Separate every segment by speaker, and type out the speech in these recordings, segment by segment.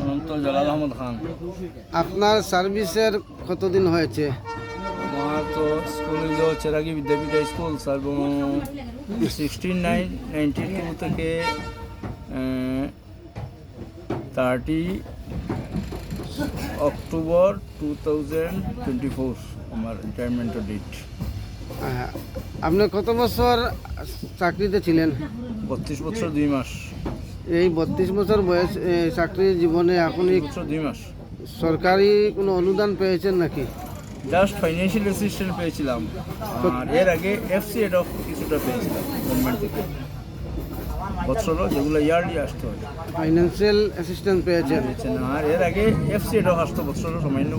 Speaker 1: অনন্ত জালাল আহমদ খান।
Speaker 2: আপনার সার্ভিসের কতদিন হয়েছে?
Speaker 1: আমার তো স্কুল হইল চেরাগি বিদ্যাপীঠ স্কুল স্যার 16/9/92 থেকে 30 অক্টোবর 2024 আমার রিটায়ারমেন্টের ডেট।
Speaker 2: আপনি কত বছর চাকরিতে ছিলেন?
Speaker 1: 32 বছর 2 মাস।
Speaker 2: এই 32 বছর বয়স চাকরির জীবনে আপনি
Speaker 1: 32 বছর 2 মাস
Speaker 2: সরকারি কোনো অনুদান পেয়েছেন নাকি?
Speaker 1: জাস্ট ফাইন্যান্সিয়াল অ্যাসিস্ট্যান্ট পেয়েছিলাম, আর এর আগে এফসি এড অফ কিছুটা পেয়েছিলাম গভর্নমেন্ট থেকে বছরও, যেগুলো ইয়ারলি আসতে হয়।
Speaker 2: ফাইন্যান্সিয়াল অ্যাসিস্ট্যান্ট পেয়েছেন?
Speaker 1: আর এর আগে এফসি এড অফ আসতো বছরও সামান্য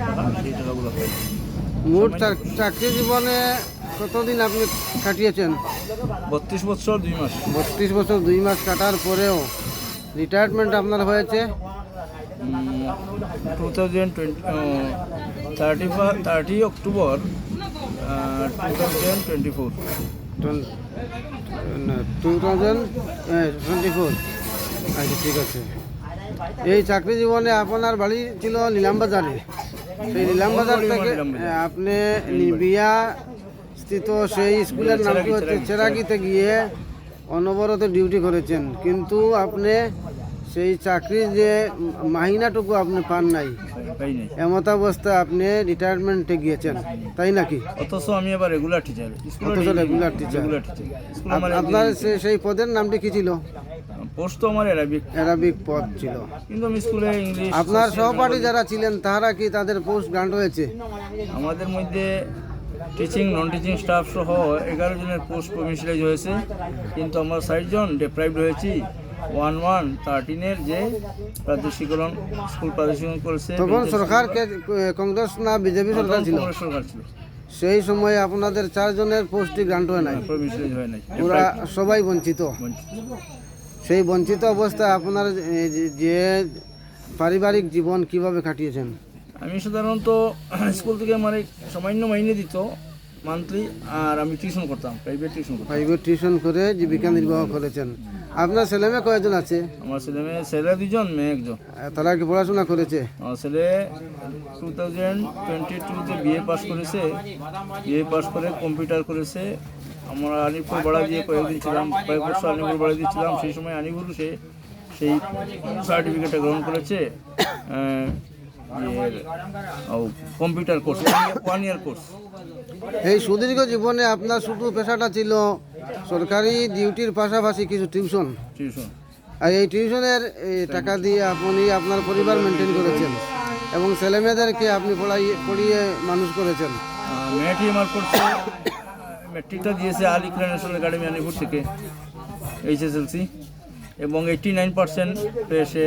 Speaker 1: টাকা, সেই টাকাগুলো পেয়েছি।
Speaker 2: মোট চাকরি জীবনে কতদিন আপনি কাটিয়েছেন?
Speaker 1: 32 বছর 2 মাস।
Speaker 2: 32 বছর 2 মাস কাটার পরেও রিটায়ারমেন্ট আপনার হয়েছে
Speaker 1: 30 অক্টোবর 2024।
Speaker 2: 2024। আচ্ছা, ঠিক আছে। এই চাকরি জীবনে আপনার বাড়ি ছিল নিলামবাজারে। সেই নিলামবাজার থেকে আপনি নিবিয়া স্থিত সেই স্কুলের নামটি হচ্ছে চেরাগিতে গিয়ে অনবরত ডিউটি করেছেন, কিন্তু আপনি সেই চাকরির যে মাহিনাটুকু আপনি পান নাই, এমত অবস্থায় আপনি রিটায়ারমেন্টে গিয়েছেন, তাই নাকি?
Speaker 1: অথচ আমি আবার রেগুলার টিচার।
Speaker 2: অথচ রেগুলার টিচার। আপনার সেই পদের নামটি কি ছিল?
Speaker 1: পোস্ট তো আমার
Speaker 2: অ্যারাবিক পদ ছিল,
Speaker 1: কিন্তু আমি স্কুলে ইংলিশ।
Speaker 2: আপনার সহপাঠী যারা ছিলেন তারা কি তাদের পোস্ট গ্রান্ট হয়েছে?
Speaker 1: আমাদের মধ্যে টিচিং নন টিচিং স্টাফ সহ 11 জনের পোস্ট প্রমিশনাইজ হয়েছে, কিন্তু আমরা 60 জন ডিপ্রাইভড হয়েছি। 1113 যে প্রাদেশিকরণ স্কুল প্রাদেশিকরণ করেছে।
Speaker 2: তখন সরকার কংগ্রেস না বিজেপি সরকার ছিল?
Speaker 1: সরকার ছিল।
Speaker 2: সেই সময় আপনাদের 4 জনের পোস্টই গ্রান্ট হয় নাই,
Speaker 1: প্রমিশনাইজ হয় নাই,
Speaker 2: ওরা সবাই বঞ্চিত। সেই বঞ্চিত অবস্থায় আপনার যে পারিবারিক জীবন কিভাবে কাটিয়েছেন?
Speaker 1: আমি সাধারণত স্কুল থেকে মানে সামান্য মাইনে দিত মান্থলি, আর আমি টিউশন করতাম, প্রাইভেট টিউশন
Speaker 2: করে জীবিকা নির্বাহ করেছেন। আপনার ছেলে মেয়ে কয়জন আছে?
Speaker 1: আমার ছেলে 2 জন, মেয়ে 1 জন।
Speaker 2: তারা কি পড়াশোনা করেছে?
Speaker 1: আমার ছেলে 2022-তে বিএ পাস করেছে। বিএ পাস করে কম্পিউটার করেছে। আমরা আলিপুর বাড়া দিয়ে কয়েক বছর আলিপুর বাড়া দিয়েছিলাম। সেই সময় আলিপুর সেই সার্টিফিকেটটা গ্রহণ করেছে, কম্পিউটার কোর্স, 1 ইয়ার কোর্স।
Speaker 2: এই সুদীর্ঘ জীবনে আপনার শুধু পেশাটা ছিল সরকারি ডিউটির পাশাপাশি কিছু টিউশন, আর এই টিউশনের টাকা দিয়ে আপনি আপনার পরিবার মেনটেন করেছেন এবং ছেলেমেয়েদেরকে আপনি পড়িয়ে মানুষ করেছেন।
Speaker 1: মেয়েটি আমার করছে, ম্যাট্রিকটা দিয়েছে আল ইকরা ন্যাশনাল একাডেমি আলিপুর থেকে, HSLC, এবং 89% সে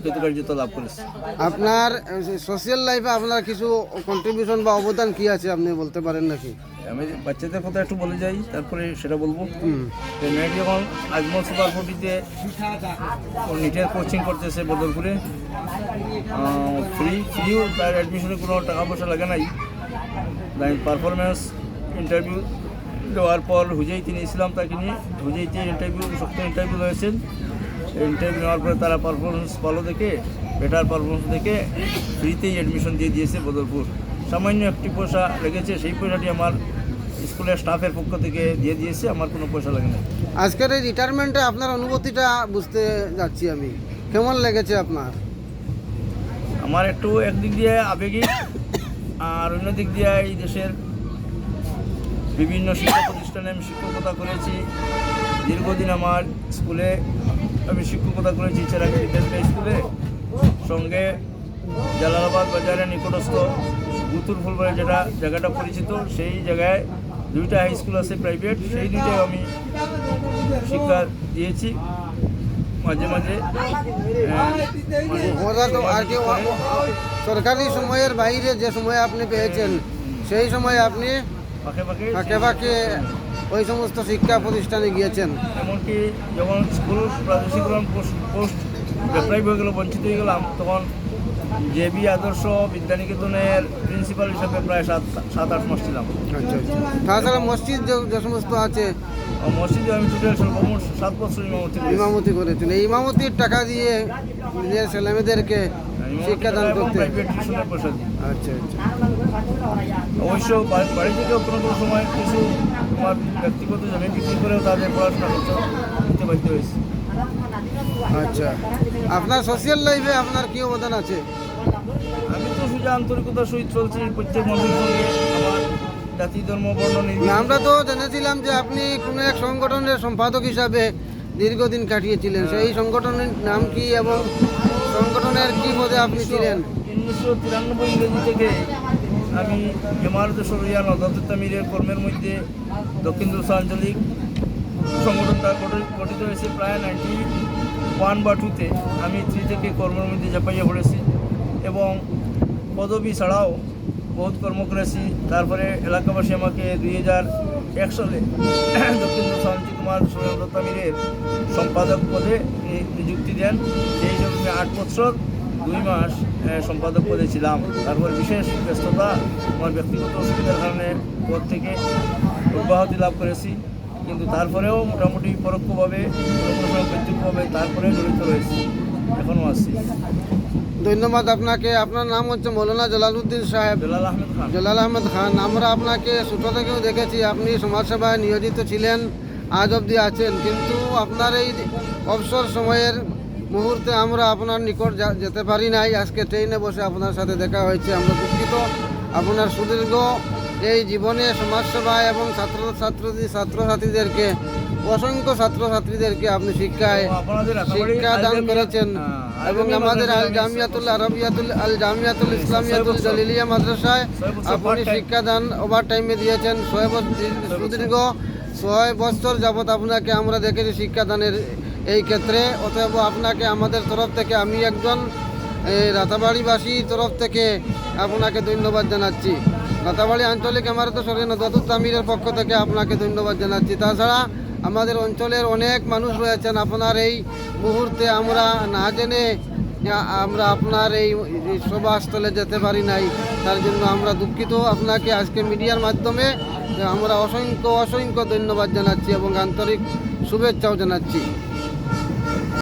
Speaker 1: কৃতকার্যতা লাভ করেছে। আপনার
Speaker 2: সোশ্যাল লাইফে আপনার কিছু কন্ট্রিবিউশন বা অবদান কি আছে আপনি বলতে পারেন নাকি?
Speaker 1: আমি বাচ্চাদের কথা একটু বলে যাই, তারপরে সেটা বলবো। মেয়েটি এখন আজমল সুপার 40-তে নিটের কোচিং করতেছে বদরপুরে। ফ্রিও, তার অ্যাডমিশনে কোনো টাকা পয়সা লাগে নাই। পারফরমেন্স ইন্টারভিউ দেওয়ার পর হুজেইতে নিয়েছিলাম তাকে নিয়ে। হুজেইতে শক্ত ইন্টারভিউ হয়েছেন। ইন্টারভিউ নেওয়ার পরে তারা পারফরমেন্স ভালো দেখে, বেটার পারফরমেন্স দেখে ফ্রিতেই অ্যাডমিশন দিয়ে দিয়েছে বদরপুর। সামান্য একটি পয়সা লেগেছে, সেই পয়সাটি আমার স্কুলের স্টাফের পক্ষ থেকে দিয়ে দিয়েছে, আমার কোনো পয়সা লাগে না।
Speaker 2: আজকের এই রিটায়ারমেন্টে আপনার অনুভূতিটা বুঝতে যাচ্ছি আমি, কেমন লেগেছে আপনার?
Speaker 1: আমার একটু একদিক দিয়ে আবেগিক, আর অন্য দিক দিয়ে এই দেশের বিভিন্ন শিক্ষা প্রতিষ্ঠানে আমি শিক্ষকতা করেছি। দীর্ঘদিন আমার স্কুলে আমি শিক্ষকতা করেছি, চেরাগি বিদ্যাপীঠ স্কুলে। সঙ্গে জালালাবাদ বাজারের নিকটস্থ গুতুর ফুলবাড়ি যেটা জায়গাটা পরিচিত, সেই জায়গায় 2টা হাই স্কুল আছে প্রাইভেট, সেই 2টায় আমি শিক্ষা দিয়েছি। মাঝে মাঝে
Speaker 2: সরকারি সময়ের বাইরে যে সময় আপনি পেয়েছেন, সেই সময় আপনি ফাঁকে ফাঁকে ওই সমস্ত শিক্ষা প্রতিষ্ঠানে গিয়েছেন।
Speaker 1: এমনকি যখন স্কুল প্রাদেশিকরণ পোস্ট ডিপ্রাইভ হয়ে গেল, বঞ্চিত হয়ে গেলাম, তখন জেবি আদর্শ বিদ্যানিকেতনের প্রিন্সিপাল হিসেবে প্রায় 7-8 মাস ছিলাম।
Speaker 2: আচ্ছা আচ্ছা। তাছাড়া মসজিদ যে সমস্ত আছে
Speaker 1: মসজিদে আমি টোটাল সর্বমোট 7 বছর ইমামতি করেছি।
Speaker 2: ইমামতি করেছেন, এই ইমামতির টাকা দিয়ে নিজের ছেলেমেয়েদেরকে শিক্ষাদান করতে।
Speaker 1: প্রাইভেট টিউশনের পয়সা দিই।
Speaker 2: আচ্ছা আচ্ছা।
Speaker 1: অবশ্য বাড়ি থেকেও কোনো কোনো সময় কিছু আমার ব্যক্তিগত জমি বিক্রি করেও তাদের পড়াশোনা করতে বাধ্য হয়েছে।
Speaker 2: আচ্ছা, আপনার সোশ্যাল লাইফে আপনার কি অবদান আছে?
Speaker 1: আমি তো সোজা আন্তরিকতার সহিত চলছি প্রত্যেক মানুষের সঙ্গে, আমার জাতি ধর্ম বর্ণ
Speaker 2: আমরা তো জেনেছিলাম যে আপনি কোনো এক সংগঠনের সম্পাদক হিসাবে দীর্ঘদিন কাটিয়েছিলেন, সেই সংগঠনের নাম কি এবং সংগঠনের কি পদে আপনি ছিলেন?
Speaker 1: 1993 ইংরেজি থেকে আমি হেমারত সরিয়া নদাতুত্তামিরের কর্মের মধ্যে দক্ষিণ দুলসা আঞ্চলিক সংগঠনটা গঠিত হয়েছে প্রায় 91 বা 2-তে। আমি 3 থেকে কর্মের মধ্যে ঝাঁপাইয়া পড়েছি এবং পদবি ছাড়াও বহুত কর্ম করেছি। তারপরে এলাকাবাসী আমাকে 2001 সালে দক্ষিণ দুলসা আঞ্চলিক কুমার সরিয়া নদাতুত্তামিরের সম্পাদক পদে নিযুক্তি দেন। সেই হিসাবে আমি 8 বছর 2 মাস সম্পাদক পদে ছিলাম। তারপর বিশেষ ব্যস্ততা, আমার ব্যক্তিগত অসুবিধার কারণে পদ থেকে অব্যাহতি লাভ করেছি, কিন্তু তারপরেও মোটামুটি পরোক্ষভাবে প্রত্যক্ষভাবে তারপরে জড়িত রয়েছি, এখনও আছি।
Speaker 2: ধন্যবাদ আপনাকে। আপনার নাম হচ্ছে মৌলানা জালালউদ্দিন সাহেব,
Speaker 1: বেলাল আহমেদ খান।
Speaker 2: জালাল আহমেদ খান। আমরা আপনাকে ছোট থেকেও দেখেছি, আপনি সমাজসেবায় নিয়োজিত ছিলেন, আজ অবধি আছেন, কিন্তু আপনার এই অবসর সময়ের মুহূর্তে আমরা আপনার নিকট যেতে পারি নাই। আজকে ট্রেনে বসে আপনার সাথে দেখা হয়েছে, আমরা দুঃখিত। আপনার সুদীর্ঘ এই জীবনে সমাজসেবায় এবং ছাত্রছাত্রীদেরকে অসংখ্য ছাত্রছাত্রীদেরকে আপনি শিক্ষা দান করেছেন এবং আমাদের আল জামিয়াতুল ইসলামিয়াতুল জলিলিয়া মাদ্রাসায় আপনি শিক্ষাদান ওভার টাইমে দিয়েছেন। সুদীর্ঘ 6 বছর যাবৎ আপনাকে আমরা দেখেছি শিক্ষাদানের এই ক্ষেত্রে। অতএব আপনাকে আমাদের তরফ থেকে, আমি একজন রাতাবাড়িবাসীর তরফ থেকে আপনাকে ধন্যবাদ জানাচ্ছি। রাতাবাড়ি আঞ্চলিক ইমারত শরীয়ত নদাতুত্তামিরের পক্ষ থেকে আপনাকে ধন্যবাদ জানাচ্ছি। তাছাড়া আমাদের অঞ্চলের অনেক মানুষ রয়েছেন, আপনার এই মুহূর্তে আমরা না জেনে আমরা আপনার এই সভাস্থলে যেতে পারি নাই, তার জন্য আমরা দুঃখিত। আপনাকে আজকে মিডিয়ার মাধ্যমে আমরা অসংখ্য ধন্যবাদ জানাচ্ছি এবং আন্তরিক শুভেচ্ছাও জানাচ্ছি।